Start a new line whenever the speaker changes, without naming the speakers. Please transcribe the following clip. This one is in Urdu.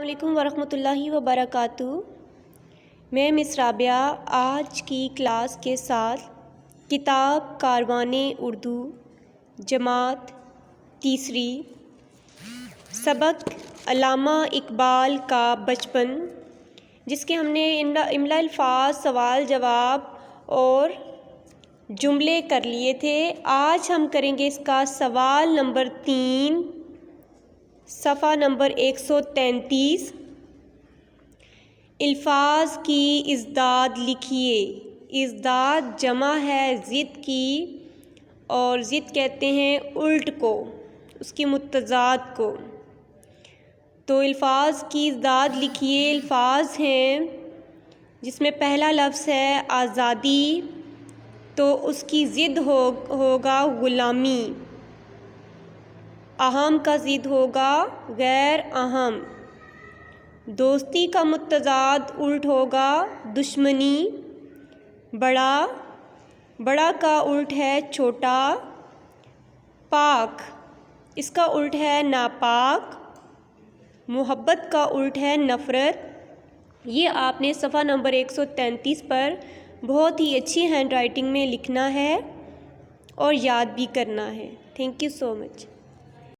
علیکم ورحمۃ اللہ وبرکاتہ۔ میں مس رابعہ آج کی کلاس کے ساتھ کتاب کاروان اردو جماعت تیسری سبق علامہ اقبال کا بچپن، جس کے ہم نے املا الفاظ، سوال جواب اور جملے کر لیے تھے۔ آج ہم کریں گے اس کا سوال نمبر 3، صفحہ نمبر 133۔ الفاظ کی ازداد لکھیے۔ ازداد جمع ہے ضد کی، اور ضد کہتے ہیں الٹ کو، اس کی متضاد کو۔ تو الفاظ کی ازداد لکھیے۔ الفاظ ہیں جس میں پہلا لفظ ہے آزادی، تو اس کی ضد ہوگا غلامی۔ اہم کا ضد ہوگا غیر اہم۔ دوستی کا متضاد الٹ ہوگا دشمنی۔ بڑا کا الٹ ہے چھوٹا۔ پاک، اس کا الٹ ہے ناپاک۔ محبت کا الٹ ہے نفرت۔ یہ آپ نے صفحہ نمبر 133 پر بہت ہی اچھی ہینڈ رائٹنگ میں لکھنا ہے اور یاد بھی کرنا ہے۔ Thank you so much.